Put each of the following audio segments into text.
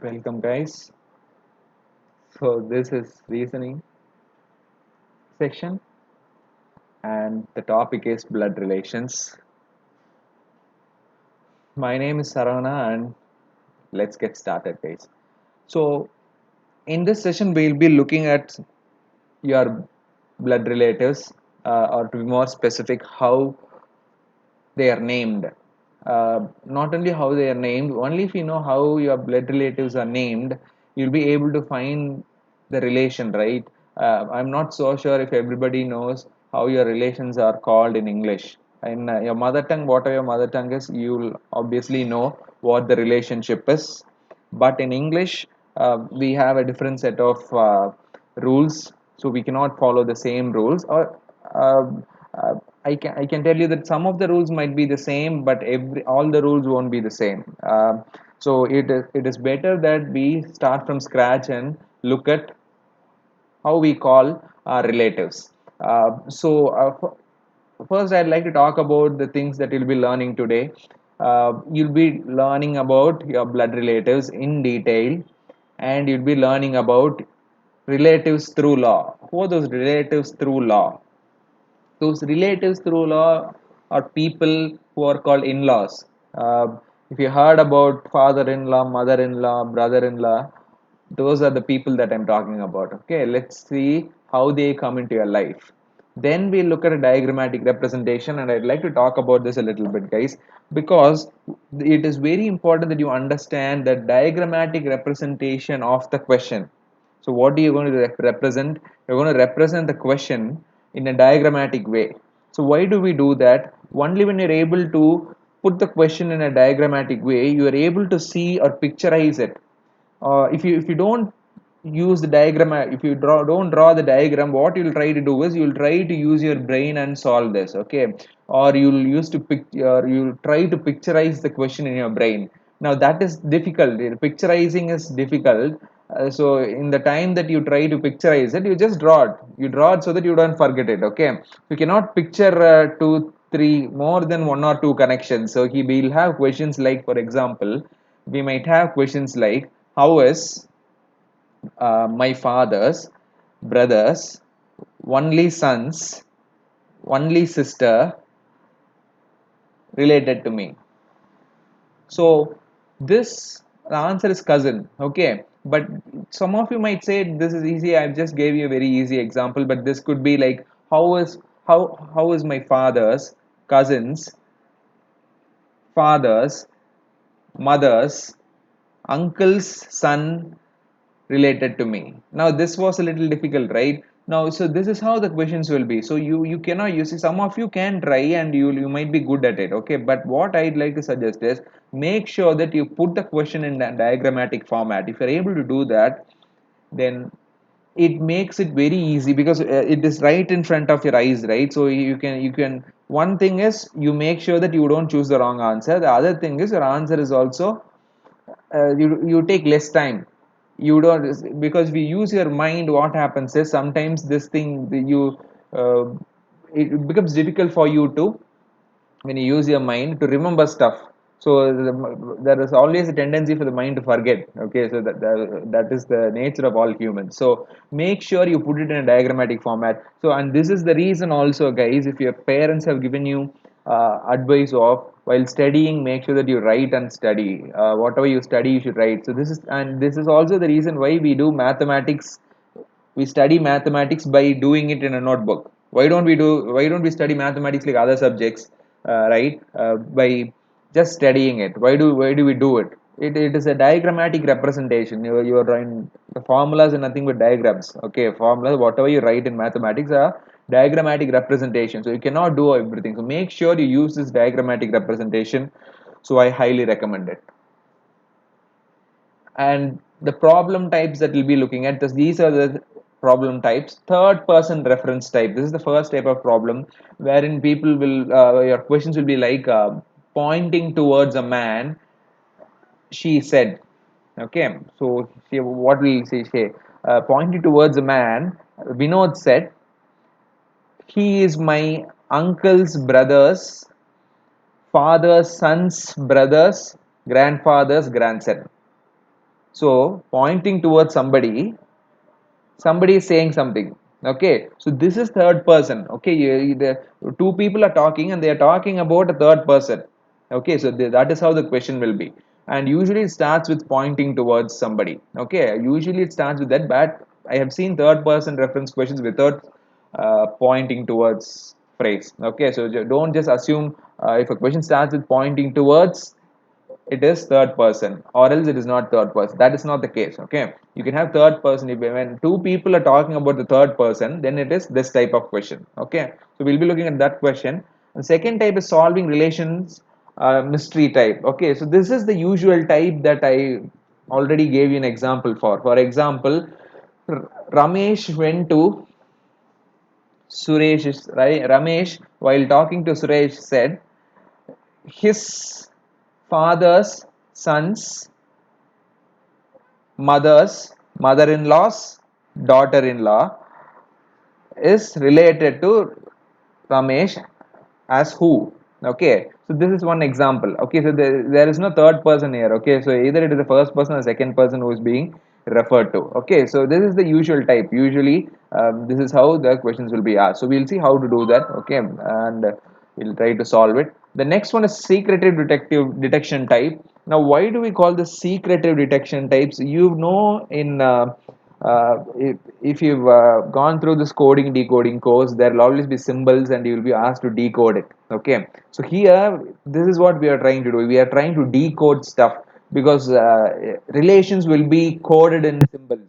Welcome, guys. So, this is reasoning section, and the topic is blood relations. My name is Saravana, and let's get started, guys. So, in this session, we'll be looking at your blood relatives, or to be more specific, how they are named. Not only how they are named, only if you know how your blood relatives are named, you'll be able to find the relation, right? I'm not so sure if everybody knows how your relations are called in English. In your mother tongue, whatever your mother tongue is, you'll obviously know what the relationship is. But in English, we have a different set of rules, so we cannot follow the same rules. Or uh, uh, I can tell you that some of the rules might be the same, but all the rules won't be the same. So it is better that we start from scratch and look at how we call our relatives. First, I'd like to talk about the things that you'll be learning today. You'll be learning about your blood relatives in detail, and you'll be learning about relatives through law. Who are those relatives through law? Those relatives through law are people who are called in-laws. If you heard about father-in-law, mother-in-law, brother-in-law, those are the people that I'm talking about. Okay, let's see how they come into your life. Then we look at a diagrammatic representation, and I'd like to talk about this a little bit, guys, because it is very important that you understand the diagrammatic representation of the question. So what are you going to represent? You're going to represent the question in a diagrammatic way. So why do we do that? Only when you're able to put the question in a diagrammatic way, you are able to see or picturize it. If you don't use the diagram, if you don't draw the diagram, what you'll try to do is you'll try to use your brain and solve this, okay? Or you'll try to picturize the question in your brain. Now that is difficult. Picturizing is difficult. So in the time that you try to picturize it, you just draw it. You draw it so that you don't forget it, okay? You cannot picture two, three, more than one or two connections. So he will have questions like, for example, we might have questions like, how is my father's brothers, only sons, only sister related to me? So this the answer is cousin, okay? But some of you might say this is easy. I just gave you a very easy example, but this could be like, how is my father's cousins, father's, mother's, uncle's son related to me? Now this was a little difficult, right? Now, so this is how the questions will be. So you cannot, you see, some of you can try and you might be good at it, okay? But what I'd like to suggest is, make sure that you put the question in the diagrammatic format. If you're able to do that, then it makes it very easy, because it is right in front of your eyes, right? So you can one thing is, you make sure that you don't choose the wrong answer. The other thing is, your answer is also, you take less time. You don't, because we use your mind, what happens is, sometimes this thing you uh, it becomes difficult for you to, when you use your mind to remember stuff. So there is always a tendency for the mind to forget, okay? So that is the nature of all humans. So make sure you put it in a diagrammatic format. So, and this is the reason also, guys, if your parents have given you advice of, while studying, make sure that you write and study. Whatever you study, you should write. So this is also the reason why we do mathematics. We study mathematics by doing it in a notebook. Why don't we study mathematics like other subjects, right? By just studying it. Why do we do it? It is a diagrammatic representation. You are drawing the formulas and nothing but diagrams, okay? Formulas, whatever you write in mathematics, are diagrammatic representation. So you cannot do everything. So make sure you use this diagrammatic representation. So I highly recommend it. And the problem types that we'll be looking at, these are the problem types. Third person reference type, this is the first type of problem, wherein people will your questions will be like, pointing towards a man, she said, okay? So what will she say? Pointing towards a man, Vinod said, he is my uncle's brother's father's son's brother's grandfather's grandson. So pointing towards somebody is saying something. Okay, so this is third person. Okay, the two people are talking and they are talking about a third person. Okay, so that is how the question will be. And usually it starts with pointing towards somebody. Okay, usually it starts with that, but I have seen third person reference questions without pointing towards phrase. Okay, so don't just assume if a question starts with pointing towards, it is third person, or else it is not third person. That is not the case. Okay, you can have third person if when two people are talking about the third person, then it is this type of question. Okay, so we'll be looking at that question. The second type is solving relations mystery type. Okay, so this is the usual type that I already gave you an example for example, Ramesh went to Suresh, right? Ramesh, while talking to Suresh, said his father's son's mother's mother-in-law's daughter-in-law is related to Ramesh as who? Okay, so this is one example. Okay, so there is no third person here. Okay, so either it is the first person or second person who is being referred to. Okay, so this is the usual type. Usually, this is how the questions will be asked. So we'll see how to do that. Okay, and we'll try to solve it. The next one is secretive detective detection type. Now, why do we call this secretive detection types? You know, in if you've gone through this coding decoding course, there will always be symbols and you will be asked to decode it. Okay, so here this is what we are trying to do. We are trying to decode stuff because relations will be coded in symbols.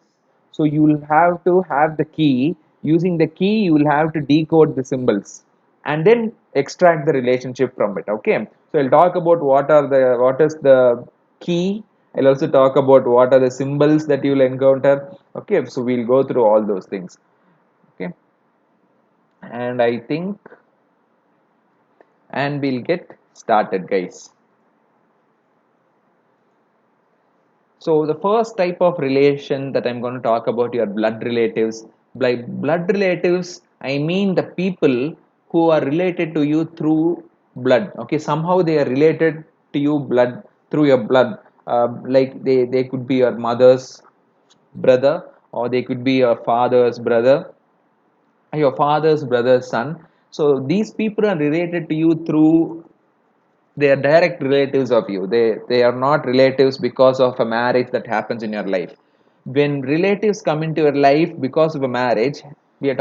So you will have to have the key. Using the key, you will have to decode the symbols and then extract the relationship from it. Okay, so I'll talk about what is the key. I'll also talk about what are the symbols that you'll encounter. Okay, so we'll go through all those things. Okay, and I think, and we'll get started, guys. So the first type of relation that I'm going to talk about your blood relatives. By blood relatives, I mean the people who are related to you through blood. Okay, somehow they are related to you blood through your blood. Like they could be your mother's brother, or they could be your father's brother's son. So these people are related to you through, they are direct relatives of you. They are not relatives because of a marriage that happens in your life. When relatives come into your life because of a marriage, we are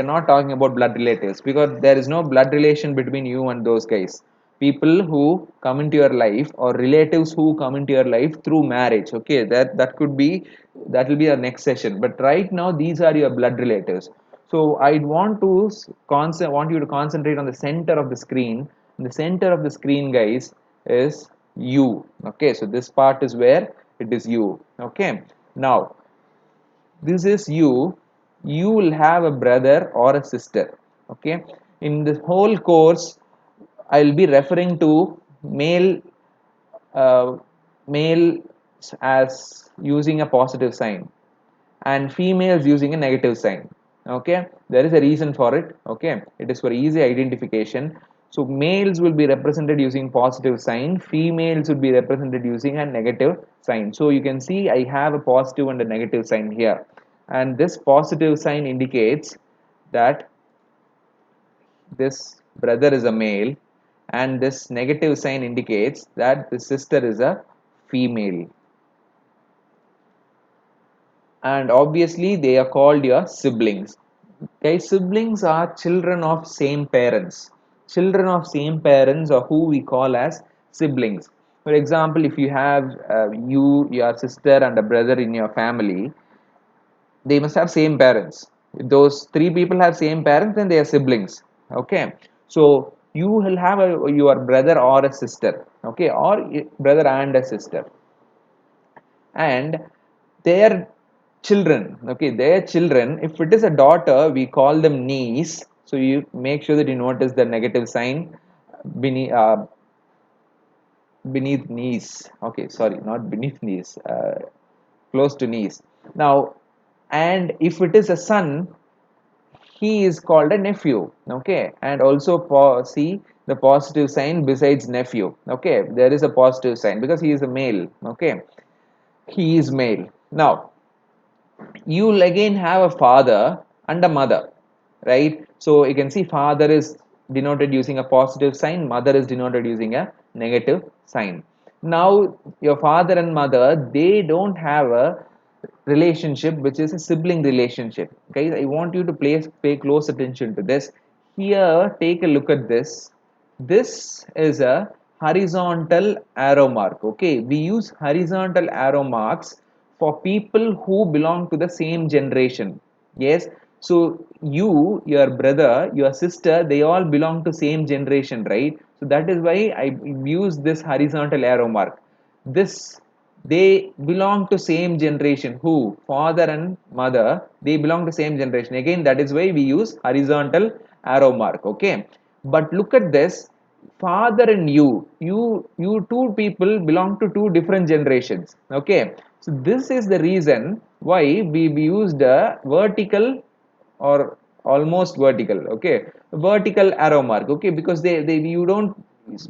not talking about blood relatives, because there is no blood relation between you and those guys. People who come into your life, or relatives who come into your life through marriage. Okay, that could be, that will be our next session, but right now these are your blood relatives. So I want you to concentrate on the center of the screen. The center of the screen, guys, is you. Okay, so this part is where it is you. Okay, now this is you. You will have a brother or a sister. Okay, in this whole course, I'll be referring to uh, male as using a positive sign, and females using a negative sign. Okay, there is a reason for it. Okay, it is for easy identification. So males will be represented using positive sign, females will be represented using a negative sign. So you can see I have a positive and a negative sign here, and this positive sign indicates that this brother is a male, and this negative sign indicates that the sister is a female. And obviously they are called your siblings. Guys, siblings are children of same parents. Children of same parents are who we call as siblings. For example, if you have your sister and a brother in your family, they must have same parents. If those three people have same parents, then they are siblings. Okay, so you will have your brother or a sister. Okay, or brother and a sister, and their children. Okay, their children, if it is a daughter, we call them niece. So you make sure that you notice the negative sign beneath beneath knees. Okay, sorry, not beneath knees, close to knees. Now, and if it is a son, he is called a nephew. Okay, and also see the positive sign besides nephew. Okay, there is a positive sign because he is a male. Okay, he is male. Now, you'll again have a father and a mother, right? So you can see father is denoted using a positive sign, mother is denoted using a negative sign. Now, your father and mother, they don't have a relationship which is a sibling relationship. Guys, I want you to pay close attention to this. Here, take a look at this. This is a horizontal arrow mark. Okay, we use horizontal arrow marks for people who belong to the same generation. Yes, so you, your brother, your sister, they all belong to same generation, right? So that is why I use this horizontal arrow mark. This, they belong to same generation. Who? Father and mother, they belong to same generation. Again, that is why we use horizontal arrow mark. Okay, but look at this, father and you two people belong to two different generations. Okay, so this is the reason why we used a vertical or almost vertical. Okay, vertical arrow mark. Okay, because they you don't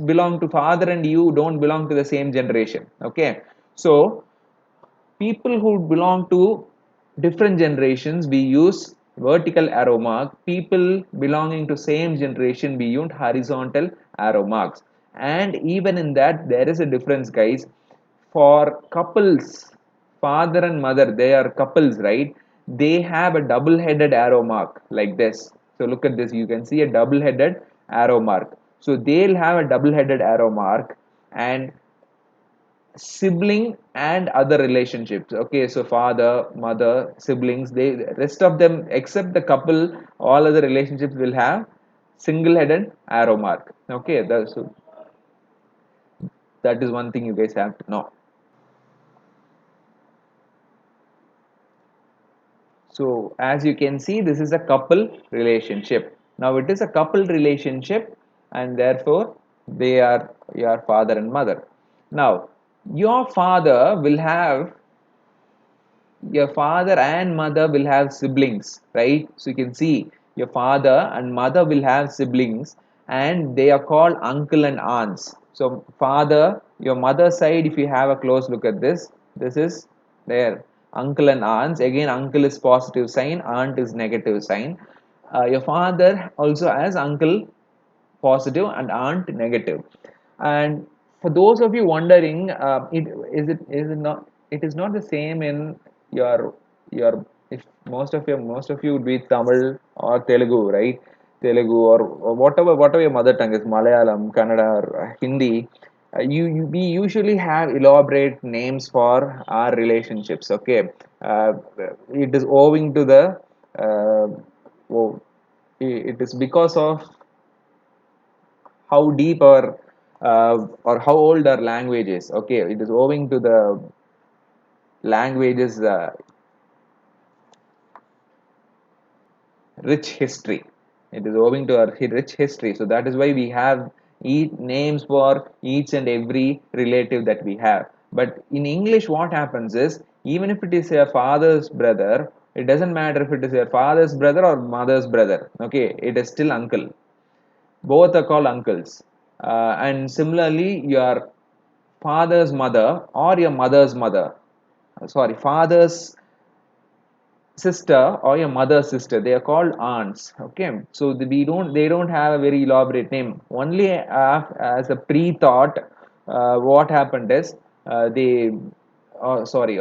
belong to father and you don't belong to the same generation. Okay, so people who belong to different generations, we use vertical arrow mark. People belonging to same generation, we use horizontal arrow marks. And even in that there is a difference, guys. For couples, father and mother, they are couples, right? They have a double headed arrow mark like this. So look at this, you can see a double headed arrow mark. So they'll have a double headed arrow mark. And sibling and other relationships. Okay, so father, mother, siblings, they, rest of them except the couple, all other relationships will have single headed arrow mark. Okay, so that is one thing you guys have to know. So as you can see, this is a couple relationship. Now it is a couple relationship, and therefore they are your father and mother. Now your father will have, your father and mother will have siblings, right? So you can see your father and mother will have siblings, and they are called uncle and aunts. So father, your mother's side, if you have a close look at this, this is their uncle and aunts. Again, uncle is positive sign, aunt is negative sign. Your father also has uncle positive and aunt negative. And for those of you wondering, it not, it is not the same in your, if most of you would be Tamil or Telugu, right? Telugu or whatever your mother tongue is, Malayalam, Kannada, or Hindi. We usually have elaborate names for our relationships. Okay, uh, it is owing to the uh, oh, it is because of how deep or how old our language is. Okay, it is owing to the language's rich history. It is owing to our rich history. So that is why we have each names for each and every relative that we have. But in English, what happens is, even if it is your father's brother, it doesn't matter if it is your father's brother or mother's brother. Okay, it is still uncle. Both are called uncles. And similarly, your father's mother or your mother's mother, sorry, father's sister or your mother's sister, they are called aunts. Okay, so we don't, they don't have a very elaborate name. Only as a pre-thought, what happened is, they sorry,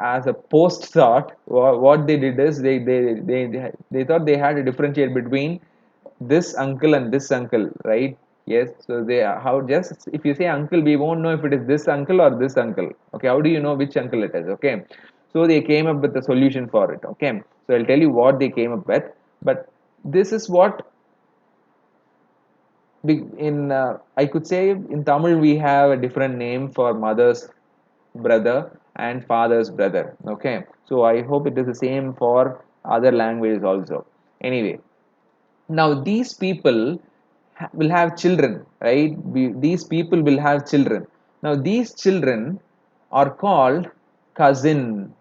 as a post thought, what they did is they thought they had to differentiate between this uncle and this uncle, right? Yes, so they how, just if you say uncle, we won't know if it is this uncle or this uncle. Okay, how do you know which uncle it is? Okay, so they came up with a solution for it. Okay, so I'll tell you what they came up with. But this is what in I could say in Tamil we have a different name for mother's brother and father's brother. Okay, so I hope it is the same for other languages also. Anyway, now these people will have children, right? These people will have children. Now these children are called cousin.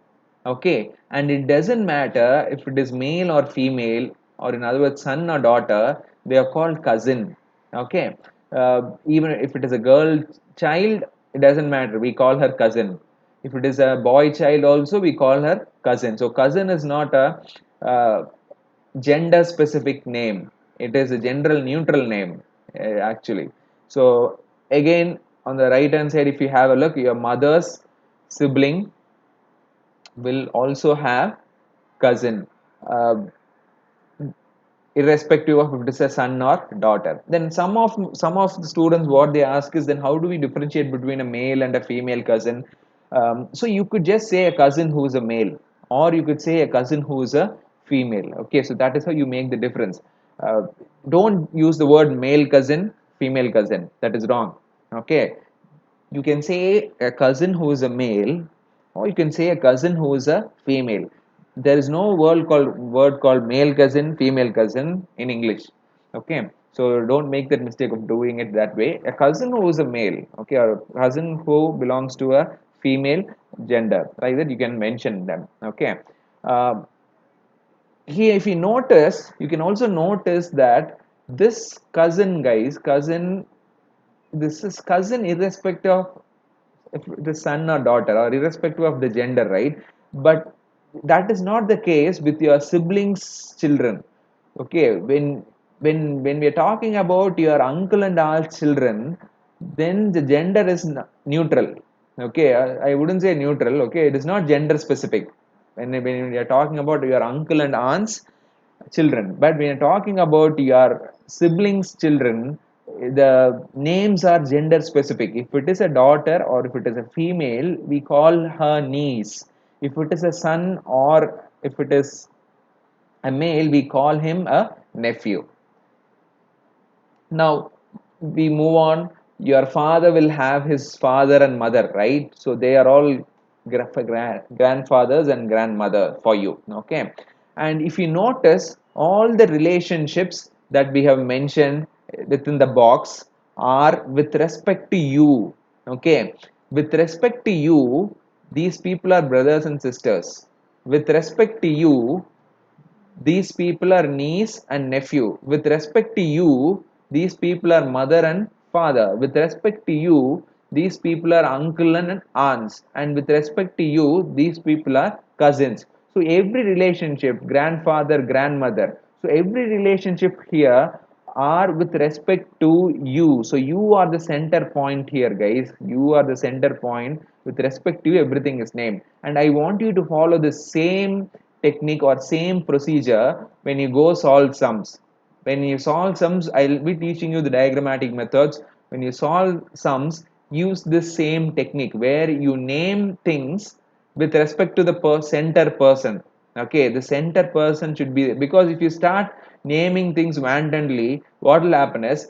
Okay, and it doesn't matter if it is male or female, or in other words son or daughter, they are called cousin. Okay, even if it is a girl child, it doesn't matter, we call her cousin. If it is a boy child also, we call her cousin. So cousin is not a gender specific name. It is a general neutral name, actually. So again, on the right hand side, if you have a look, your mother's sibling will also have cousin, uh, irrespective of if it is a son or daughter. Then some of the students, what they ask is, then how do we differentiate between a male and a female cousin? So you could just say a cousin who is a male, or you could say a cousin who is a female. Okay, so that is how you make the difference. uh, don't use the word male cousin, female cousin. That is wrong. Okay, you can say a cousin who is a male, or you can say a cousin who is a female. There is no word called male cousin, female cousin in English. Okay, so don't make that mistake of doing it that way. A cousin who is a male, okay, or a cousin who belongs to a female gender, like that you can mention them. Okay. uh, Here if you notice, you can also notice that this cousin, guys, cousin, this is cousin irrespective of if it is son or daughter, or irrespective of the gender, right? But that is not the case with your siblings children. Okay, when we are talking about your uncle and aunt children, then the gender is neutral. Okay, I wouldn't say neutral. Okay, it is not gender specific when we are talking about your uncle and aunts children. But when you're talking about your siblings children, the names are gender specific. If it is a daughter or if it is a female, we call her niece. If it is a son or if it is a male, we call him a nephew. Now we move on. Your father will have his father and mother, right? So they are all grandfathers and grandmother for you. Okay. And if you notice, all the relationships that we have mentioned within the box are with respect to you. Okay. With respect to you, these people are brothers and sisters. With respect to you, these people are niece and nephew. With respect to you, these people are mother and father. With respect to you, these people are uncle and aunts. And with respect to you, these people are cousins. So every relationship, grandfather, grandmother. So every relationship here are with respect to you. So you are the center point here, guys. You are the center point. With respect to you, everything is named. And I want you to follow the same technique or same procedure when you go solve sums. When you solve sums, I'll be teaching you the diagrammatic methods. When you solve sums, use this same technique where you name things with respect to the center person. Okay, the center person should be, because if you start naming things randomly, what will happen is,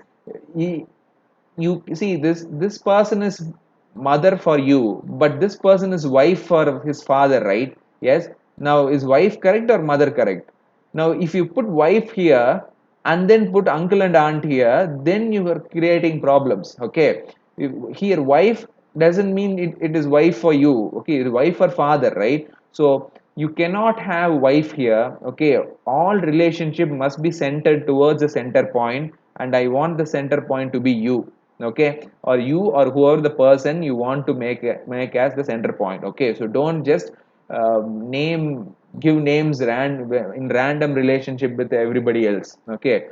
you see, this person is mother for you, but this person is wife for his father, right? Yes. Now is wife correct or mother correct? Now if you put wife here and then put uncle and aunt here, then you are creating problems. Okay. Here wife doesn't mean it is wife for you. Okay, it's wife for father, right? So you cannot have wife here. Okay, all relationship must be centered towards the center point, and I want the center point to be you. Okay, or you, or whoever the person you want to make as the center point. Okay, so don't just give names in random relationship with everybody else. Okay,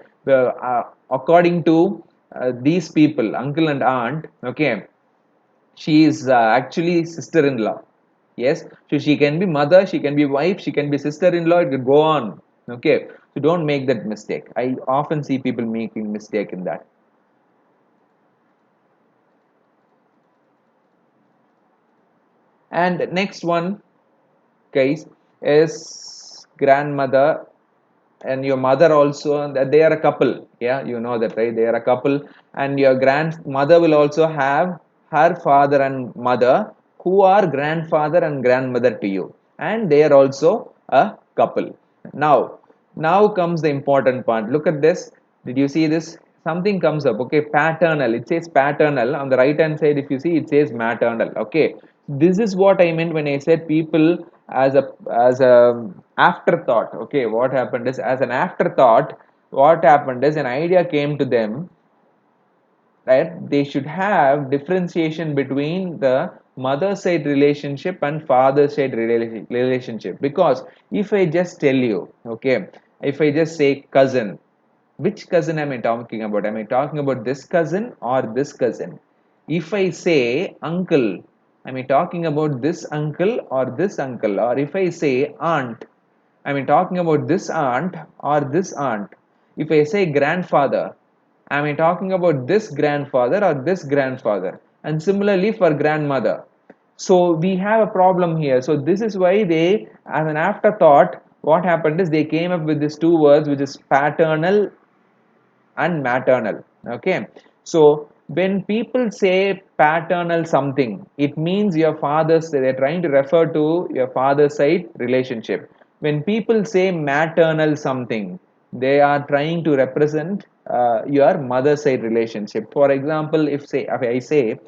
according to these people, uncle and aunt. Okay, she is actually sister-in-law. Yes, so she can be mother, she can be wife, she can be sister-in-law. It could go on. Okay, so don't make that mistake. I often see people making mistake in that. And next one, guys, is grandmother and your mother also. And they are a couple. Yeah, you know that, right? They are a couple, and your grandmother will also have her father and mother, who are grandfather and grandmother to you, and they are also a couple. Now comes the important part. Look at this. Did you see this? Something comes up. Okay, paternal. It says paternal on the right hand side. If you see, it says maternal. Okay, this is what I meant when I said people as a afterthought. Okay, what happened is, as an afterthought, what happened is, an idea came to them that they should have differentiation between the mother side relationship and father side relationship. Because if I just tell you, okay, if I just say cousin, which cousin am I talking about? Am I talking about this cousin or this cousin? If I say uncle, am I talking about this uncle or this uncle? Or if I say aunt, am I talking about this aunt or this aunt? If I say grandfather, am I talking about this grandfather or this grandfather? And similarly for grandmother. So we have a problem here. So this is why they, as an afterthought, what happened is they came up with these two words, which is paternal and maternal. Okay, so when people say paternal something, it means your father's, they're trying to refer to your father's side relationship. When people say maternal something, they are trying to represent your mother side relationship. For example, if I say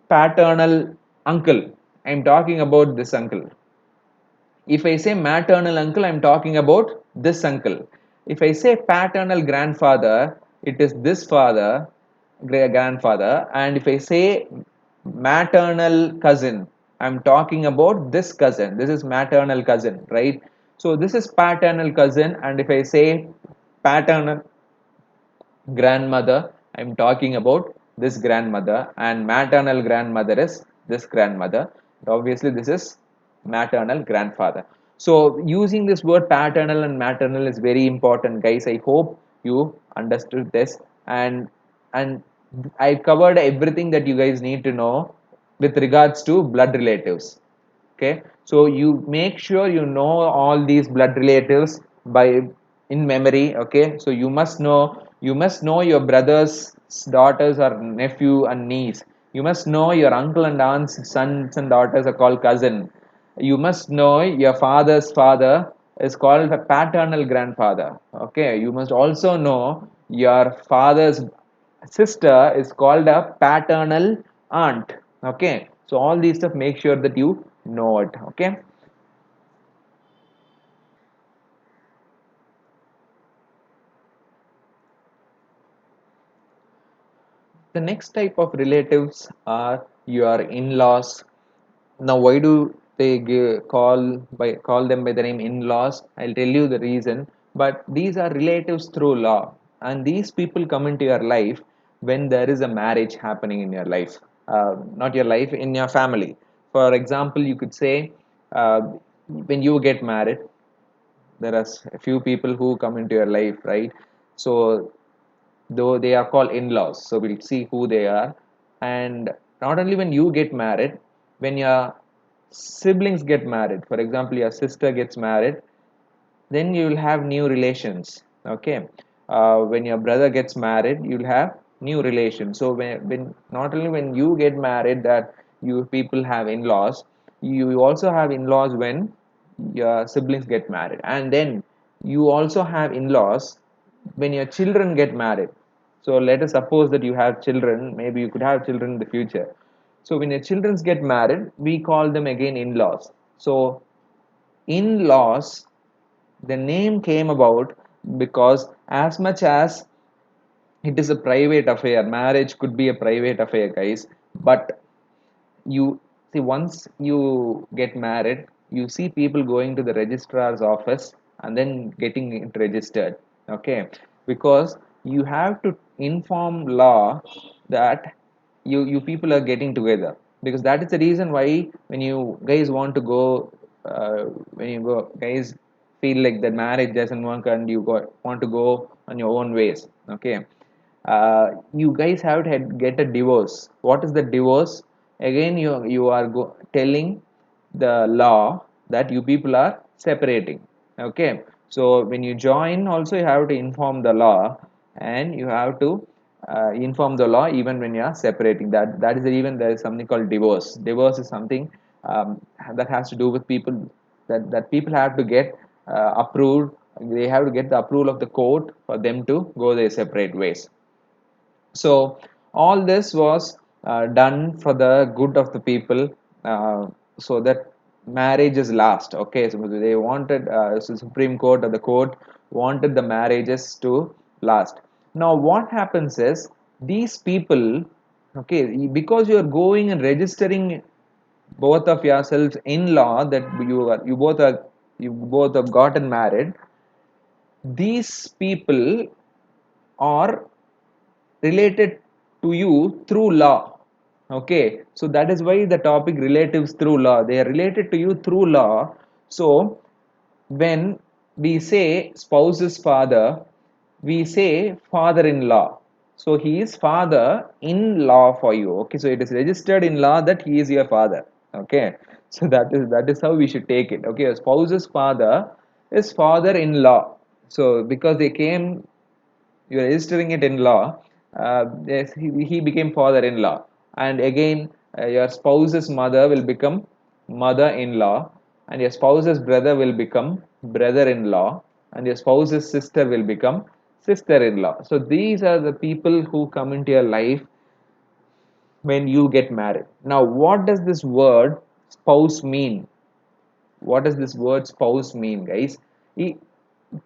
paternal uncle, I'm talking about this uncle. If I say maternal uncle, I'm talking about this uncle. If I say paternal grandfather, it is this father, grandfather. And if I say maternal cousin, I'm talking about this cousin. This is maternal cousin, right? So this is paternal cousin. And if I say paternal grandmother, I'm talking about this grandmother, and maternal grandmother is this grandmother. Obviously this is maternal grandfather. So using this word paternal and maternal is very important, guys. I hope you understood this. And I covered everything that you guys need to know with regards to blood relatives. Okay, so you make sure you know all these blood relatives by in memory. Okay, so you must know your brothers, daughters, or nephew and niece. You must know your uncle and aunts, sons and daughters are called cousin. You must know your father's father is called a paternal grandfather. Okay, you must also know your father's sister is called a paternal aunt. Okay, so all these stuff, make sure that you know it. Okay, the next type of relatives are your in-laws. Now, why do they call them by the name in-laws? I'll tell you the reason. But these are relatives through law, and these people come into your life when there is a marriage happening in your life, not your life, in your family. For example, you could say when you get married, there are a few people who come into your life, right? So though they are called in-laws, so we'll see who they are. And not only when you get married, when your siblings get married, for example your sister gets married, then you will have new relations. Okay, when your brother gets married, you'll have new relations. So when not only when you get married that you people have in-laws, you also have in-laws when your siblings get married. And then you also have in-laws when your children get married. So let us suppose that you have children, maybe you could have children in the future. So when your children get married, we call them again in-laws. So in-laws, the name came about because as much as it is a private affair, marriage could be a private affair, guys. But you see, once you get married, you see people going to the registrar's office and then getting it registered. Okay, because you have to inform law that you people are getting together, because that is the reason why when you guys want to go, when you go guys feel like that marriage doesn't work and want to go on your own ways. Okay, you guys have to get a divorce. What is the divorce? Again, you are telling the law that you people are separating. Okay, so when you join, also you have to inform the law, and you have to inform the law even when you are separating. That is the reason there is something called divorce. Divorce is something that has to do with people, that people have to get approved. They have to get the approval of the court for them to go their separate ways. So all this was done for the good of the people, so that marriages last. Okay, so they wanted, so Supreme Court or the court wanted the marriages to last. Now what happens is, these people, okay, because you are going and registering both of yourselves in law, that you both have gotten married, these people are related to you through law. Okay, so that is why the topic relatives through law. They are related to you through law. So when we say spouse's father, we say father-in-law. So he is father-in-law for you. Okay, so it is registered in law that he is your father. Okay, so that is how we should take it. Okay, a spouse's father is father-in-law. So because they came, you are registering it in law. Yes, he became father-in-law, and again your spouse's mother will become mother-in-law, and your spouse's brother will become brother-in-law, and your spouse's sister will become sister-in-law. So these are the people who come into your life when you get married. Now, what does this word spouse mean? What does this word spouse mean, guys? E-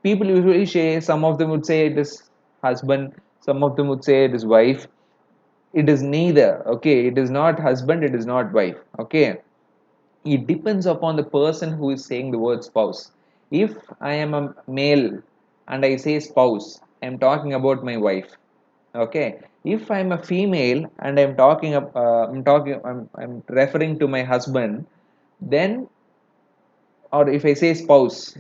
People usually say, some of them would say it is husband, some of them would say it is wife. It is neither. Okay, it is not husband, it is not wife. Okay, it depends upon the person who is saying the word spouse. If I am a male and I say spouse, I am talking about my wife. Okay, if I'm a female and I'm referring to my husband, then, or if I say spouse,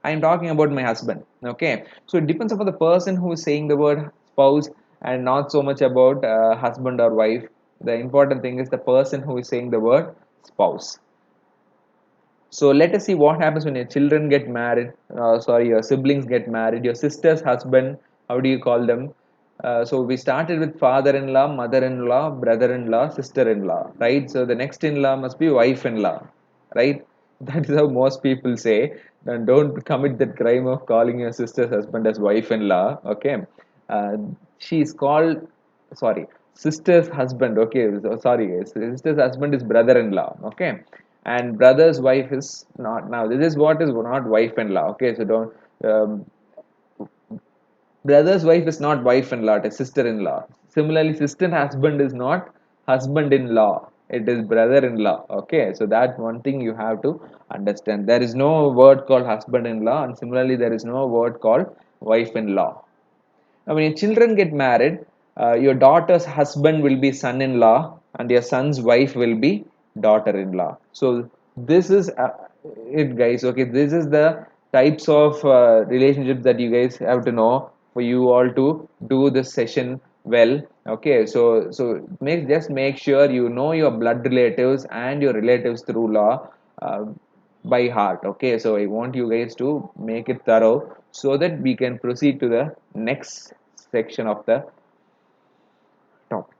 I'm talking about my husband. Okay, so it depends upon the person who is saying the word spouse, and not so much about husband or wife. The important thing is the person who is saying the word spouse. So let us see what happens when your children get married. Sorry, your siblings get married. Your sister's husband, how do you call them? So we started with father-in-law, mother-in-law, brother-in-law, sister-in-law, right? So the next in-law must be wife-in-law, right? That is how most people say. And don't commit that crime of calling your sister's husband as wife-in-law. Okay, uh, she is called, sorry, sister's husband. Okay, so sorry guys, sister's husband is brother-in-law. Okay, and brother's wife is not. Now this is what is not wife-in-law. Okay, so don't, um, brother's wife is not wife-in-law, it is sister-in-law. Similarly, sister husband is not husband-in-law, it is brother-in-law. Okay, so that one thing you have to understand. There is no word called husband-in-law, and similarly there is no word called wife-in-law. Now, when your children get married, your daughter's husband will be son-in-law, and your son's wife will be daughter-in-law. So this is it, guys. Okay, this is the types of relationships that you guys have to know for you all to do this session well. Okay, so make sure you know your blood relatives and your relatives through law. By heart. Okay, so I want you guys to make it thorough so that we can proceed to the next section of the topic.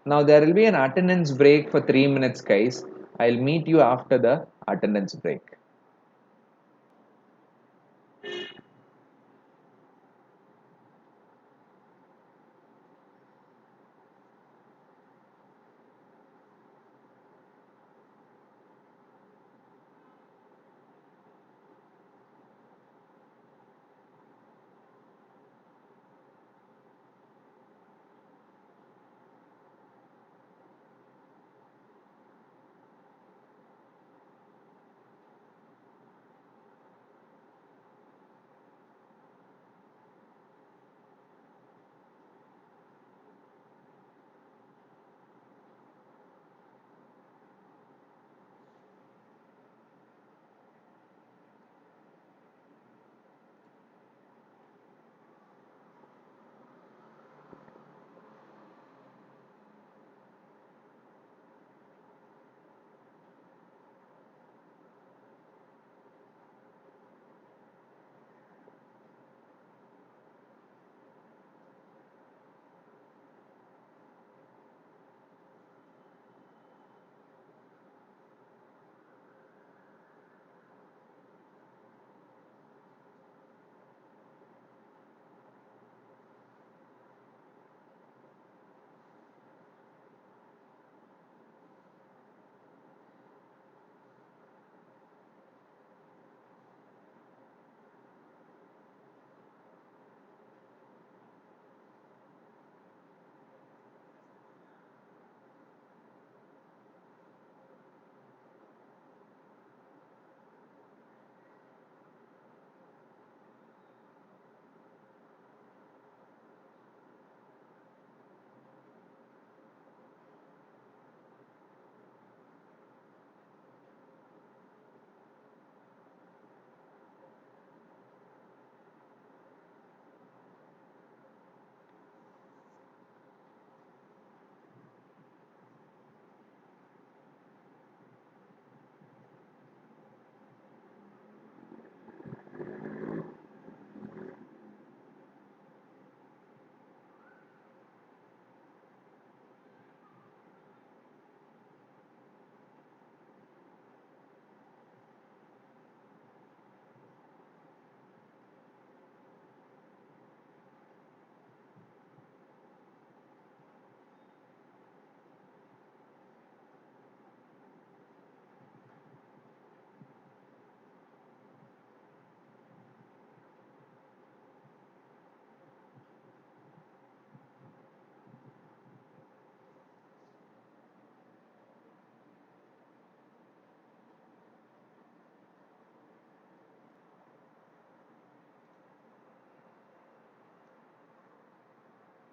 Now there will be an attendance break for 3 minutes, guys. I'll meet you after the attendance break.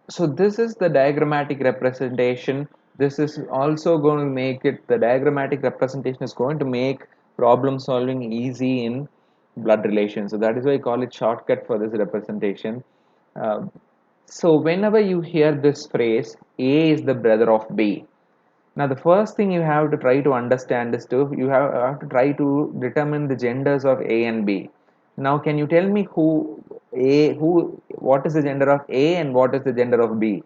So this is the diagrammatic representation. This is also going to make it, the diagrammatic representation is going to make problem solving easy in blood relations. So that is why I call it shortcut for this representation. Uh, so whenever you hear this phrase, A is the brother of B. Now the first thing you have to try to understand is to you have to try to determine the genders of A and B. Now can you tell me who what is the gender of A and what is the gender of B?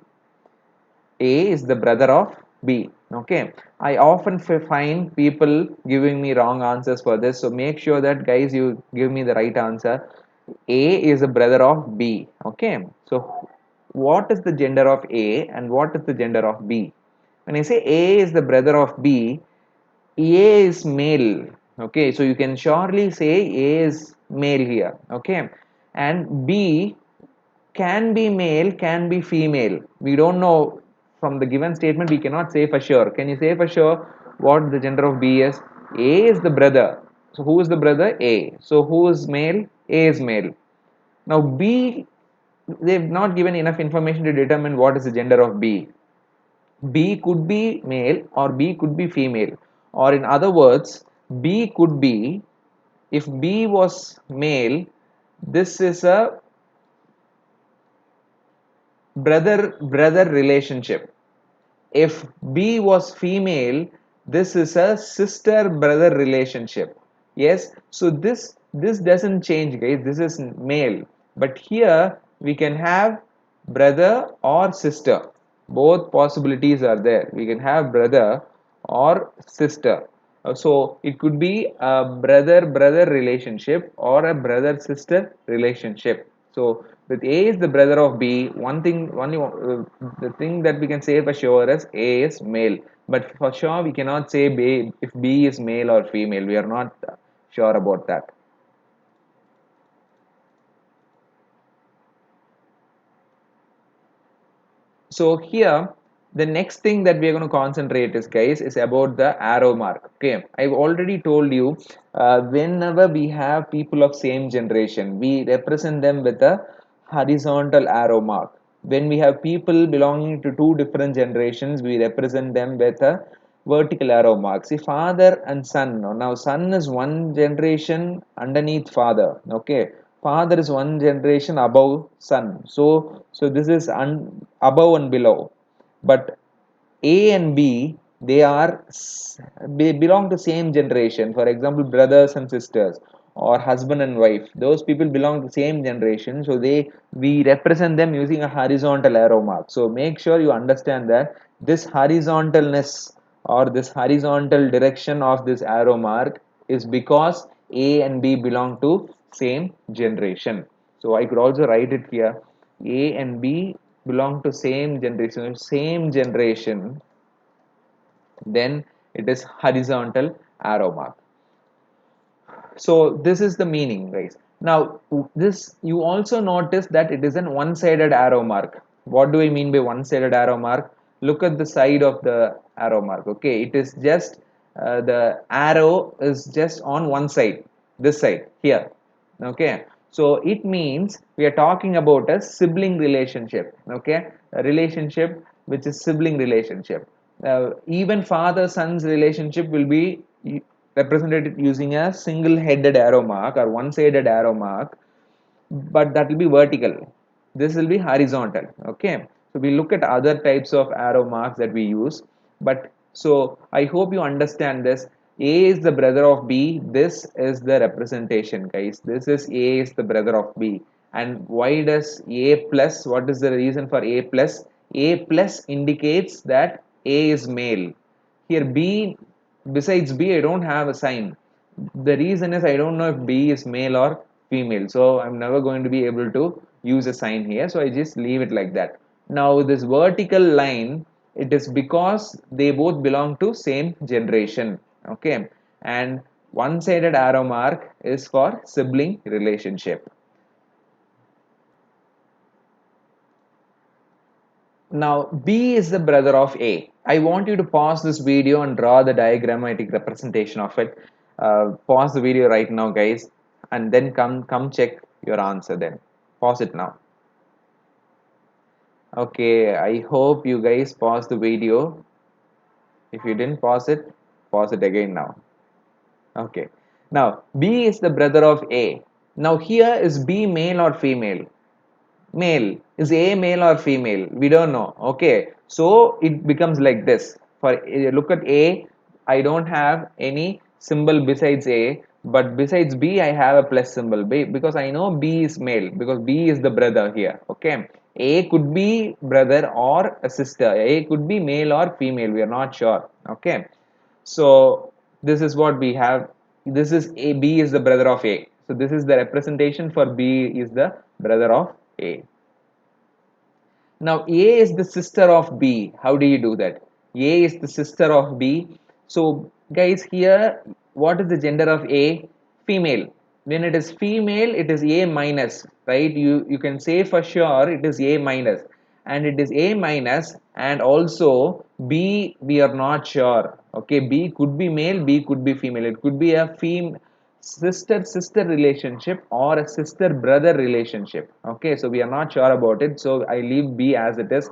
A is the brother of B. Okay. I often find people giving me wrong answers for this. So make sure that guys you give me the right answer. A is the brother of B. Okay. So what is the gender of A and what is the gender of B? When I say A is the brother of B, A is male. Okay. So you can surely say A is male here. Okay. And B can be male, can be female. We don't know from the given statement, we cannot say for sure. Can you say for sure what the gender of B is? A is the brother. So who is the brother? A. So who is male? A is male. Now B, they've not given enough information to determine what is the gender of B. B could be male or B could be female. Or in other words, B could be, if B was male, this is a brother relationship. If B was female, this is a sister brother relationship. Yes, so this doesn't change, guys. This is male, but here we can have brother or sister. Both possibilities are there. We can have brother or sister. So it could be a brother brother relationship or a brother sister relationship. So with A is the brother of B, the thing that we can say for sure is A is male. But for sure we cannot say if B is male or female. We are not sure about that. So here, the next thing that we are going to concentrate is, guys, is about the arrow mark. Okay, I've already told you, whenever we have people of same generation, we represent them with a horizontal arrow mark. When we have people belonging to two different generations, we represent them with a vertical arrow mark. See, father and son. Now son is one generation underneath father. Okay, father is one generation above son. So this is above and below. But A and B, they belong to same generation. For example, brothers and sisters or husband and wife. Those people belong to same generation. So we represent them using a horizontal arrow mark. So make sure you understand that this horizontalness or this horizontal direction of this arrow mark is because A and B belong to same generation. So I could also write it here. A and B belong to same generation, then it is horizontal arrow mark. So this is the meaning, guys. Now this, you also notice that it is an one-sided arrow mark. What do I mean by one-sided arrow mark? Look at the side of the arrow mark. Okay, it is just the arrow is just on one side, this side here. Okay, so it means we are talking about a sibling relationship. Okay, a relationship which is sibling relationship. Even father son's relationship will be represented using a single headed arrow mark or one sided arrow mark, but that will be vertical. This will be horizontal. Okay, so we look at other types of arrow marks that we use, but so I hope you understand this. A is the brother of B. This is the representation, guys. This is A is the brother of B. And why does A plus, what is the reason for A plus? A plus indicates that A is male. Here B, besides B, I don't have a sign. The reason is I don't know if B is male or female. So I'm never going to be able to use a sign here. So I just leave it like that. Now this vertical line, it is because they both belong to same generation. Okay. And one-sided arrow mark is for sibling relationship. Now, B is the brother of A. I want you to pause this video and draw the diagrammatic representation of it. Pause the video right now, guys, and then come check your answer then. Pause it now. Okay, I hope you guys pause the video. If you didn't pause it again now. Okay. Now, B is the brother of A. Now, here is B male or female? Male. Is A male or female? We don't know. Okay. So, it becomes like this. For look at A, I don't have any symbol besides A, but besides B, I have a plus symbol B because I know B is male because B is the brother here. Okay. A could be brother or a sister. A could be male or female. We are not sure. Okay. So this is what we have. This is A. B is the brother of A. So this is the representation for B is the brother of A. Now A is the sister of B. How do you do that? A is the sister of B. So guys, here what is the gender of A? Female. When it is female, it is A minus, right? You can say for sure it is A minus, and it is A minus, and also B we are not sure. Okay, B could be male, B could be female. It could be a sister relationship or a sister brother relationship. Okay, so we are not sure about it, so I leave B as it is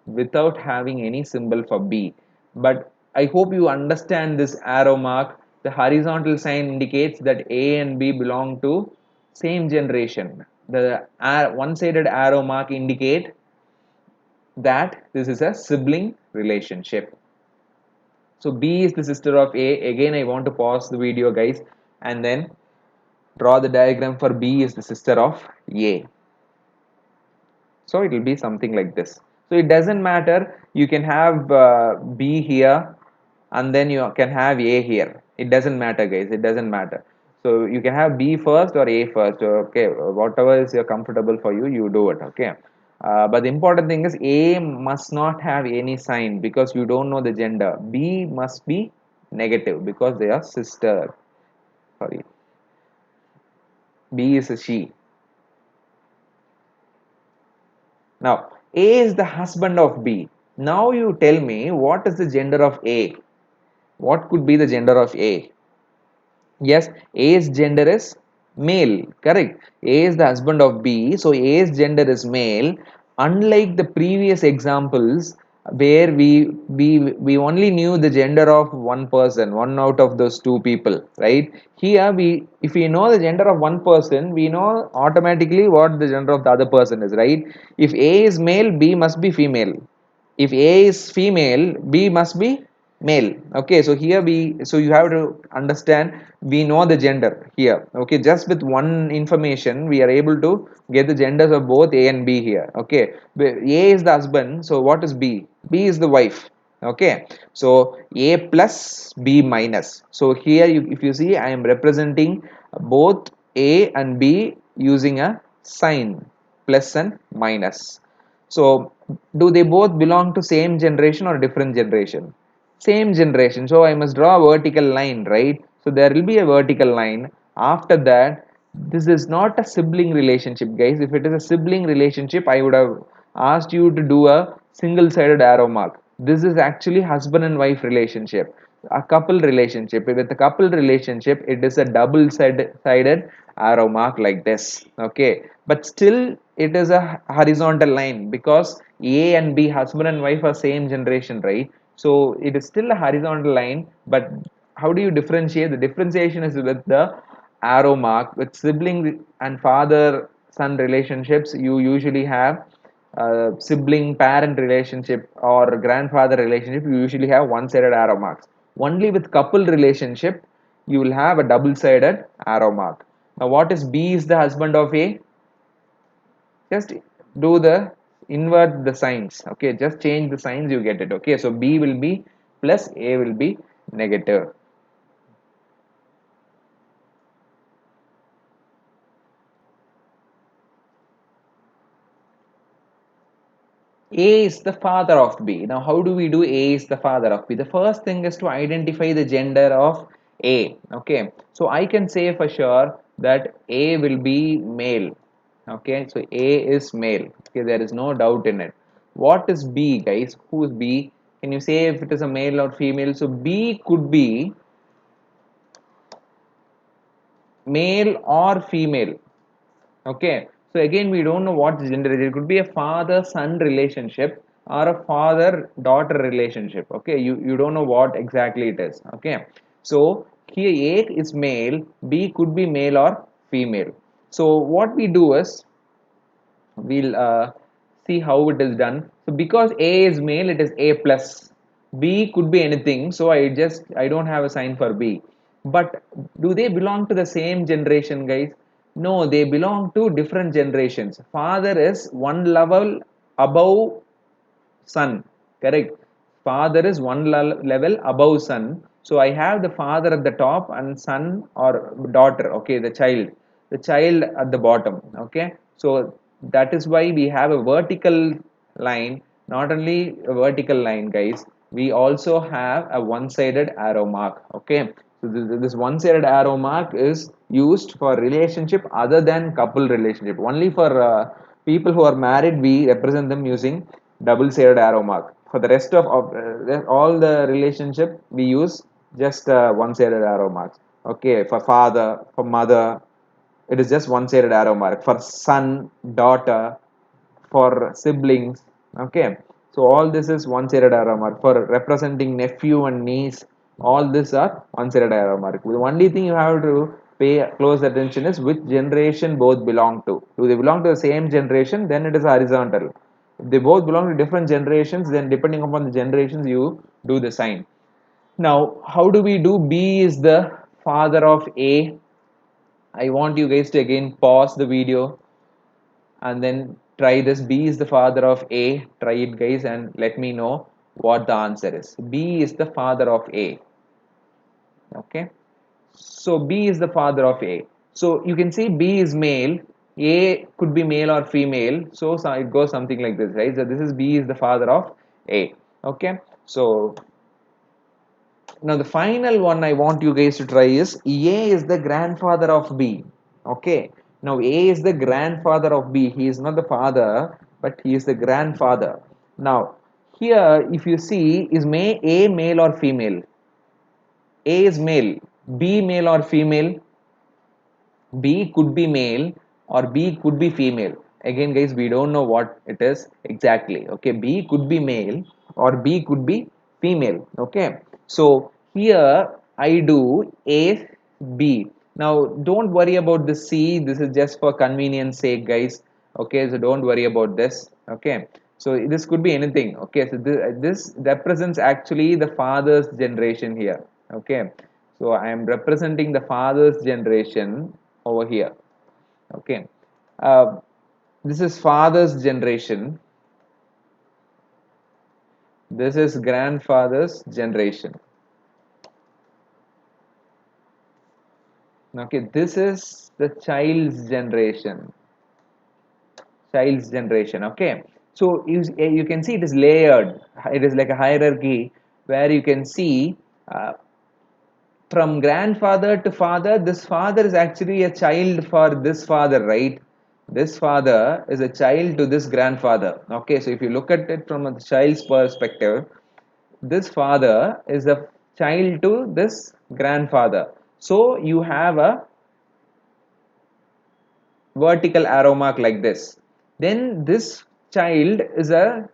without having any symbol for B. But I hope you understand this arrow mark. The horizontal sign indicates that A and B belong to same generation. The one-sided arrow mark indicate that this is a sibling relationship. So B is the sister of A. Again, I want to pause the video, guys, and then draw the diagram for B is the sister of A. So it will be something like this. So it doesn't matter. You can have B here and then you can have A here. It doesn't matter, guys. It doesn't matter. So you can have B first or A first. Okay, whatever is comfortable for you, you do it. Okay. But the important thing is A must not have any sign because you don't know the gender. B must be negative because they are sister. Sorry. B is a she. Now, A is the husband of B. Now you tell me what is the gender of A? What could be the gender of A? Yes, A's gender is male, correct. A is the husband of B, so A's gender is male. Unlike the previous examples where we only knew the gender of one person, one out of those two people, right? Here we if we know the gender of one person, we know automatically what the gender of the other person is, right? If A is male, B must be female. If A is female, B must be male. Okay, so here so you have to understand we know the gender here. Okay, just with one information we are able to get the genders of both A and B here. Okay, A is the husband, so what is B? B is the wife. Okay, so A plus B minus. So here if you see I am representing both A and B using a sign plus and minus. So do they both belong to same generation or different generation? Same generation. So I must draw a vertical line, right? So there will be a vertical line. After that, this is not a sibling relationship, guys. If it is a sibling relationship, I would have asked you to do a single-sided arrow mark. This is actually husband and wife relationship, a couple relationship. With a couple relationship, it is a double-sided arrow mark like this. Okay, but still it is a horizontal line because A and B, husband and wife, are same generation, right? So it is still a horizontal line, but how do you differentiate? The differentiation is with the arrow mark. With sibling and father son relationships, you usually have sibling parent relationship or grandfather relationship, you usually have one-sided arrow marks. Only with couple relationship, you will have a double-sided arrow mark. Now, what is B is the husband of A? Just do the invert the signs. Okay, just change the signs, you get it. Okay, so B will be plus, A will be negative. A is the father of B. Now, how do we do A is the father of B? The first thing is to identify the gender of A. Okay, so I can say for sure that A will be male. Okay, so A is male. Okay, there is no doubt in it. What is B, guys? Who is B? Can you say if it is a male or female? So B could be male or female. Okay, So again, we don't know what gender is. It could be a father-son relationship or a father-daughter relationship. Okay, you don't know what exactly it is. Okay, so here A is male, B could be male or female. So what we do is we'll see how it is done. So because A is male, it is A plus. B could be anything, so I don't have a sign for B. But do they belong to the same generation, guys? No, they belong to different generations. Father is one level above son, correct? Father is one level above son. So I have the father at the top and son or daughter, okay, the child at the bottom, okay. So that is why we have a vertical line, not only a vertical line, guys, we also have a one-sided arrow mark, okay. So this one-sided arrow mark is used for relationship other than couple relationship. Only for people who are married, we represent them using double-sided arrow mark. For the rest of all the relationship, we use just one-sided arrow marks. Okay, for father, for mother, it is just one-sided arrow mark. For son, daughter, for siblings, okay. So all this is one-sided arrow mark. For representing nephew and niece, all these are one-sided arrow mark. The only thing you have to pay close attention is which generation both belong to. Do they belong to the same generation? Then it is horizontal. If they both belong to different generations, then depending upon the generations, you do the sign. Now, how do we do? B is the father of A. I want you guys to again pause the video and then try this. B is the father of A. Try it, guys, and let me know what the answer is. B is the father of A. Okay. So B is the father of A. So you can see B is male. A could be male or female. So it goes something like this, right? So this is B is the father of A. Okay. So now the final one I want you guys to try is A is the grandfather of B. Okay. Now A is the grandfather of B. He is not the father, but he is the grandfather. Now here, if you see, is A male or female? A is male. B male or female? B could be male or B could be female. Again, guys, we don't know what it is exactly. Okay, B could be male or B could be female. Okay, so here I do A, B. Now, don't worry about the C. This is just for convenience sake, guys. Okay, so don't worry about this. Okay, so this could be anything. Okay, so this represents actually the father's generation here. Okay, so I am representing the father's generation over here. Okay, uh, this is father's generation, this is grandfather's generation. Okay, this is the child's generation. Okay, so you can see it is layered, it is like a hierarchy where you can see from grandfather to father, this father is actually a child for this father, right? This father is a child to this grandfather. Okay, so if you look at it from a child's perspective, this father is a child to this grandfather. So you have a vertical arrow mark like this. Then this child is a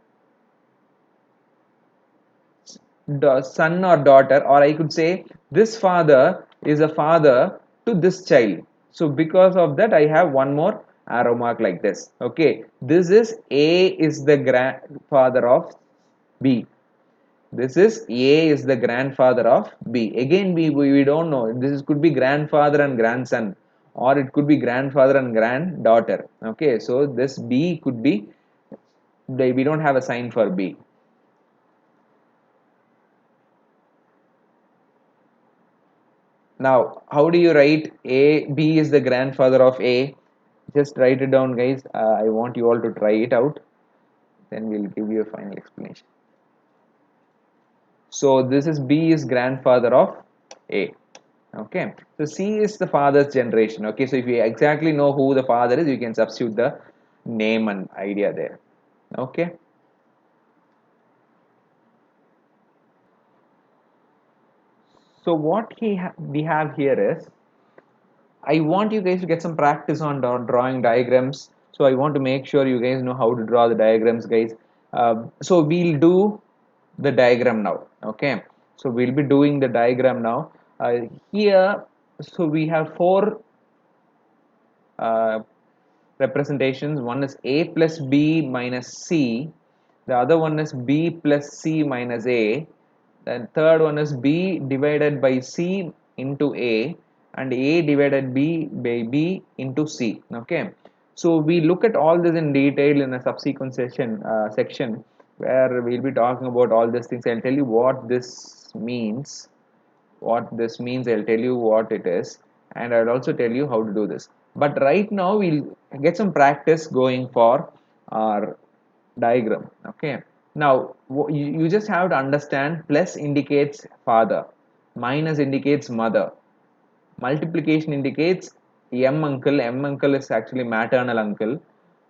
son or daughter, or I could say this father is a father to this child. So because of that, I have one more arrow mark like this. Okay, this is A is the grandfather of B. This is A is the grandfather of B. Again, we don't know. This could be grandfather and grandson, or it could be grandfather and granddaughter. Okay, so this B could be, we don't have a sign for B. Now, how do you write A? B is the grandfather of A. Just write it down, guys. I want you all to try it out. Then we'll give you a final explanation. So this is B is grandfather of A. Okay. So C is the father's generation. Okay. So if you exactly know who the father is, you can substitute the name and idea there. Okay. So what we have here is, I want you guys to get some practice on drawing diagrams. So I want to make sure you guys know how to draw the diagrams, guys. So we'll do the diagram now. Okay, so we'll be doing the diagram now. Here, so we have four uh, representations. One is a plus b minus c, the other one is b plus c minus a, then third one is b divided by c into a, and a divided by b into c. Okay, so we look at all this in detail in a subsequent section where we'll be talking about all these things. I'll tell you what this means. I'll tell you what it is, and I'll also tell you how to do this. But right now we'll get some practice going for our diagram. Okay, now you just have to understand: plus indicates father, minus indicates mother, multiplication indicates M uncle is actually maternal uncle,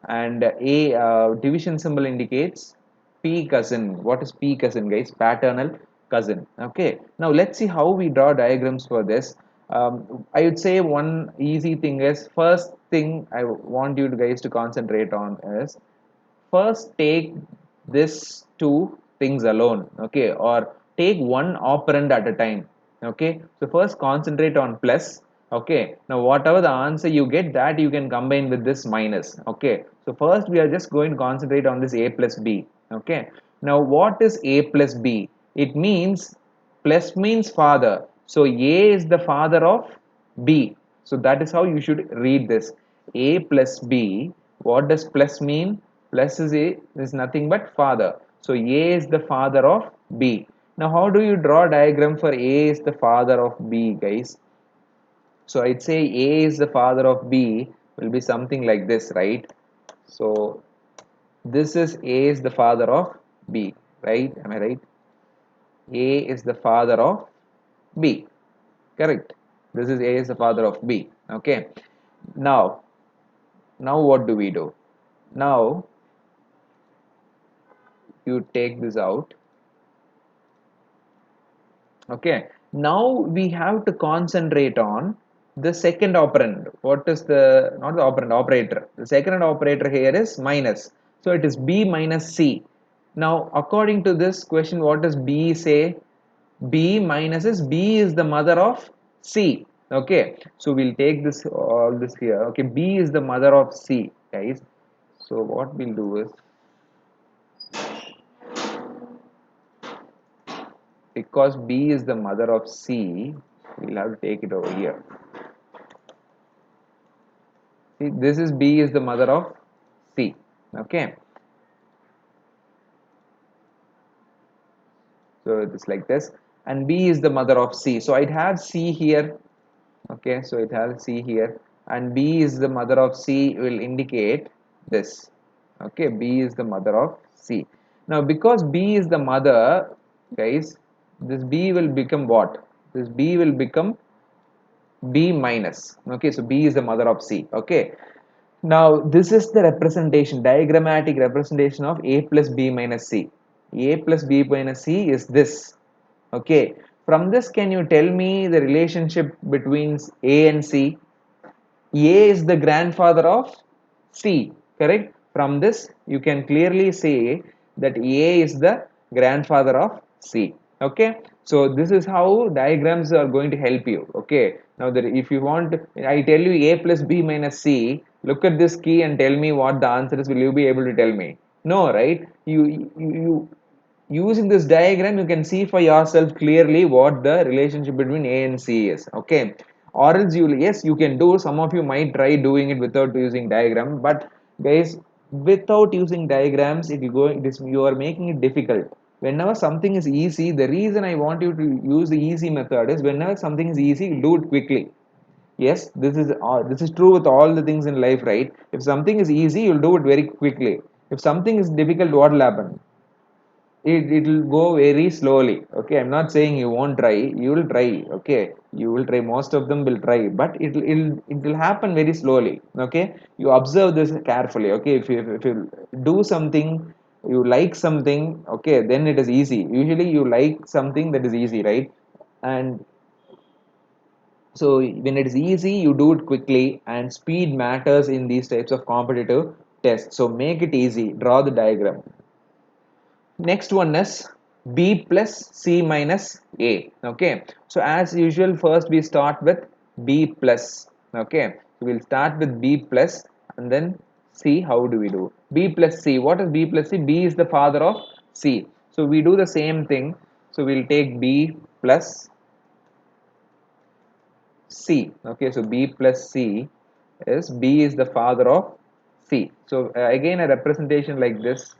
and a division symbol indicates p cousin. What is p cousin, guys? Paternal cousin. Okay, now let's see how we draw diagrams for this. I would say one easy thing is, first thing I want you guys to concentrate on is, first take this two things alone, okay, or take one operand at a time. Okay, so first concentrate on plus. Okay, now whatever the answer you get, that you can combine with this minus. Okay, so first we are just going to concentrate on this a plus b. Okay, now what is a plus b? It means, plus means father, so a is the father of b. So that is how you should read this: a plus b. What does plus mean? Plus is nothing but father, so a is the father of b. Now how do you draw a diagram for a is the father of b, guys? So I'd say a is the father of b will be something like this, right? So this is a is the father of b, right? Am I right? A is the father of b, correct? This is a is the father of b. Okay, now what do we do? Now you take this out. Okay, now we have to concentrate on the second operand. What is the, not the operand, operator? The second operator here is minus, so it is b minus c. Now according to this question, what does b say? B minus is, b is the mother of c. Okay, so we'll take this, all this here. Okay, b is the mother of c, guys. So what we'll do is, because b is the mother of c, we'll have to take it over here. See, this is b is the mother of c. Okay, so it is like this, and b is the mother of c. So it has c here. Okay, so it has c here, and b is the mother of c will indicate this. Okay, b is the mother of c. Now because b is the mother, guys, this b will become what? This b will become b minus. Okay, so b is the mother of c. Okay, now this is the representation, diagrammatic representation of a plus b minus c. A plus b minus c is this. Okay, from this can you tell me the relationship between a and c? A is the grandfather of C, correct? From this, you can clearly say that A is the grandfather of C. Okay, so this is how diagrams are going to help you. Okay, now that if you want, I tell you A plus B minus C, look at this key and tell me what the answer is. Will you be able to tell me? No, right? You using this diagram, you can see for yourself clearly what the relationship between a and c is. Okay, or else you, yes, you can do, some of you might try doing it without using diagram, but guys, without using diagrams, it will go, you are making it difficult. Whenever something is easy, the reason I want you to use the easy method is, whenever something is easy, do it quickly. Yes, this is true with all the things in life, right? If something is easy, you'll do it very quickly. If something is difficult, what will happen? It will go very slowly. Okay, I'm not saying you won't try, you will try. Okay, you will try, most of them will try, but it will happen very slowly. Okay, you observe this carefully. Okay, if you do something, you like something, okay, then it is easy. Usually you like something that is easy, right? And So when it is easy, you do it quickly, and speed matters in these types of competitive tests. So make it easy. Draw the diagram. Next one is B plus C minus A. Okay. So as usual, first we start with B plus. Okay. So we'll start with B plus and then see how do we do. B plus C. What is B plus C? B is the father of C. So we do the same thing. So we'll take B plus C. Okay, so B plus C is B is the father of C. So again a representation like this,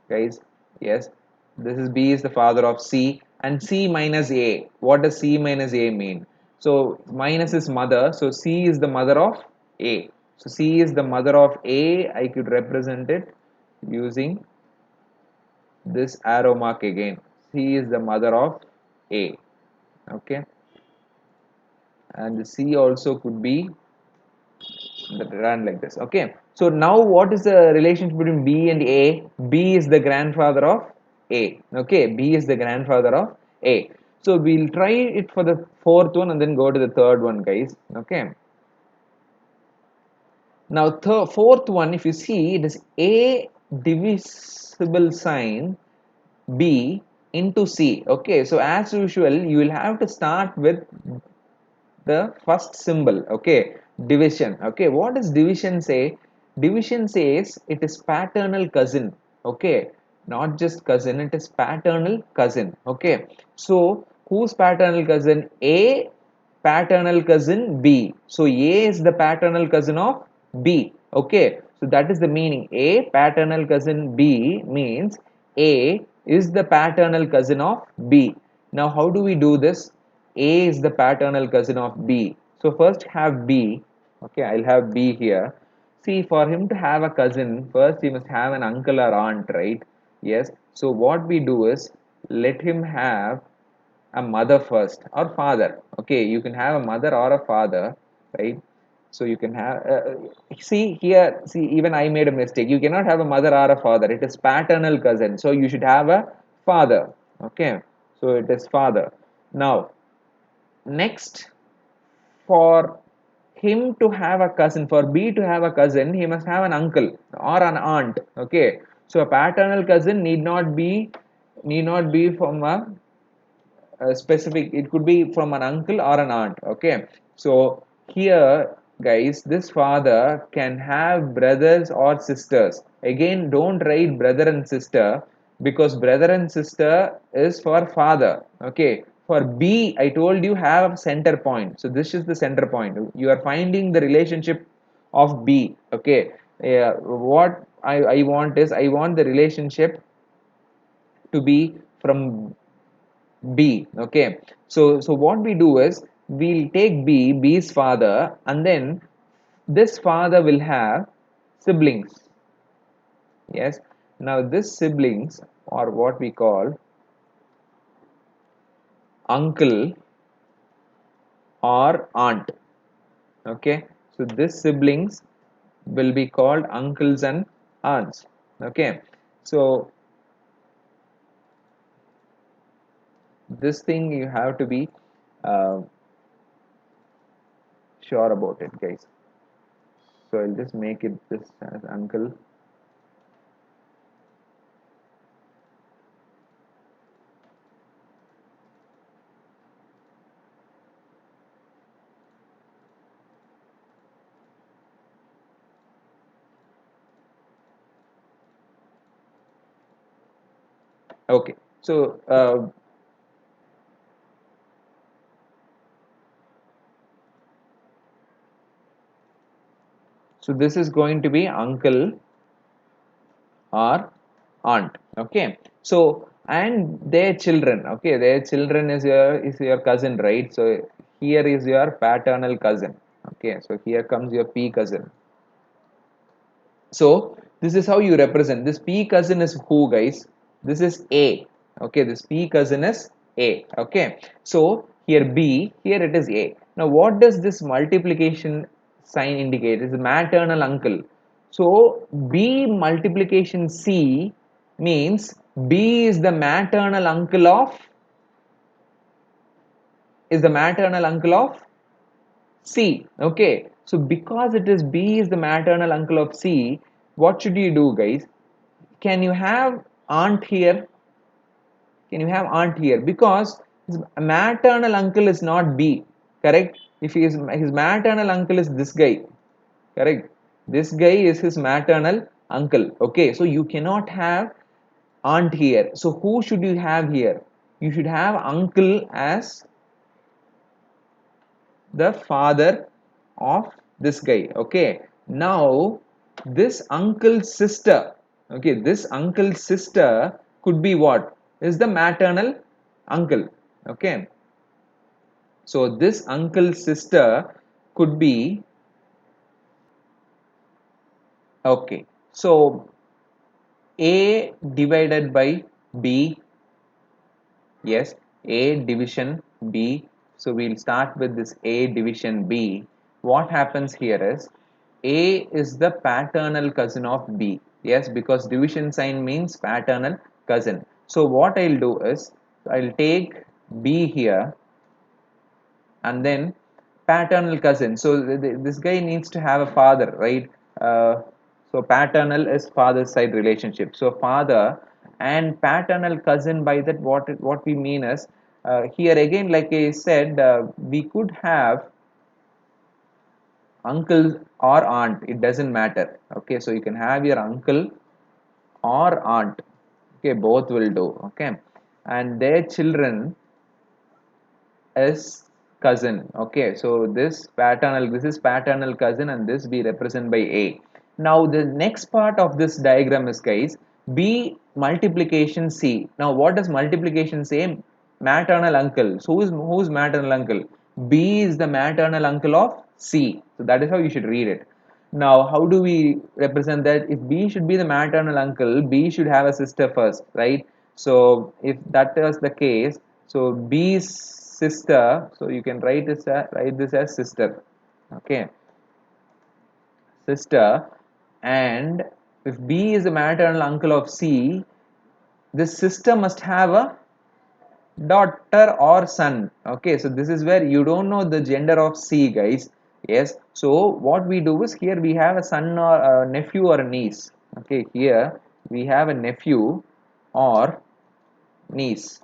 guys. Yes, this is B is the father of C and C minus A. What does C minus A mean? So minus is mother. So C is the mother of A. So C is the mother of A. I could represent it using this arrow mark again. C is the mother of A. Okay, and the C also could be that run like this. Okay, so now what is the relationship between B and A? B is the grandfather of A. Okay, B is the grandfather of A. So we'll try it for the fourth one and then go to the third one, guys. Okay, now fourth one, if you see, it is A divisible sign B into C. Okay, so as usual you will have to start with the first symbol. Okay, division. Okay, what does division say? Division says it is paternal cousin. Okay, not just cousin, it is paternal cousin. Okay, so who's paternal cousin? A paternal cousin B. So A is the paternal cousin of B. Okay, so that is the meaning. A paternal cousin B means A is the paternal cousin of B. Now how do we do this? A is the paternal cousin of B. So first have B. Okay, I'll have B here. See, for him to have a cousin, first he must have an uncle or aunt, right? Yes. So what we do is let him have a mother first or father. Okay, you can have a mother or a father, right? So you can have, see here, see, even I made a mistake. You cannot have a mother or a father. It is paternal cousin. So you should have a father. Okay, so it is father. Now, next, for him to have a cousin, for B to have a cousin, he must have an uncle or an aunt. Okay, so a paternal cousin need not be from a specific. It could be from an uncle or an aunt. Okay, so here, guys, this father can have brothers or sisters. Again, don't write brother and sister because brother and sister is for father. Okay, for B, I told you have a center point. So this is the center point. You are finding the relationship of B. Okay, what I want is I want the relationship to be from B. Okay, so what we do is we'll take B's father, and then this father will have siblings. Yes, now this siblings are what we call uncle or aunt. Okay, so this siblings will be called uncles and aunts. Okay, so this thing you have to be uh, sure about it, guys. So I'll just make it this as uncle. Okay, so this is going to be uncle or aunt. Okay, so and their children. Okay, their children is your cousin, right? So here is your paternal cousin. Okay, so here comes your P cousin. So this is how you represent. This P cousin is who, guys? This is A. Okay, this P cousin is A. Okay, so here B, here it is A. Now what does this multiplication sign indicate? It's a maternal uncle. So B multiplication C means B is the maternal uncle of C. Okay. So because it is B is the maternal uncle of C, what should you do, guys? Can you have aunt here? Can you have aunt here? Because his maternal uncle is not B, correct? If his maternal uncle is this guy, correct? This guy is his maternal uncle. Okay, so you cannot have aunt here. So who should you have here? You should have uncle as the father of this guy. Okay, now this uncle's sister, okay, this uncle's sister could be what is the maternal uncle. Okay, so this uncle's sister could be, okay, so A divided by B. Yes, A division B. So we'll start with this A division B. What happens here is A is the paternal cousin of B. Yes, because division sign means paternal cousin. So what I'll do is I'll take B here and then paternal cousin. So this guy needs to have a father, right? So paternal is father side relationship. So father and paternal cousin, by that what we mean is, here again, like I said, we could have uncle or aunt, it doesn't matter. Okay, so you can have your uncle or aunt. Okay, both will do. Okay, and their children is cousin. Okay, so this is paternal cousin, and this be represented by A. Now the next part of this diagram is, guys, B multiplication C. Now what does multiplication say? Maternal uncle. So who's maternal uncle? B is the maternal uncle of C. So that is how you should read it. Now, how do we represent that? If B should be the maternal uncle, B should have a sister first, right? So if that was the case, so B's sister, so you can write this as sister, okay, sister, and if B is the maternal uncle of C, this sister must have a daughter or son. Okay, so this is where you don't know the gender of C, guys. Yes, so what we do is, here we have a son or a nephew or a niece. Okay, here we have a nephew or niece,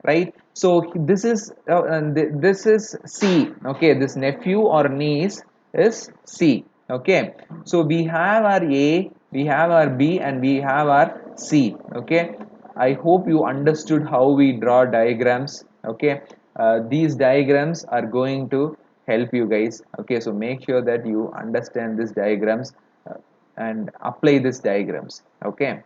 right? So this is this is C. Okay, this nephew or niece is C. Okay, so we have our A, we have our B, and we have our C. Okay, I hope you understood how we draw diagrams. Okay, these diagrams are going to help you guys. Okay, so make sure that you understand these diagrams and apply these diagrams. Okay.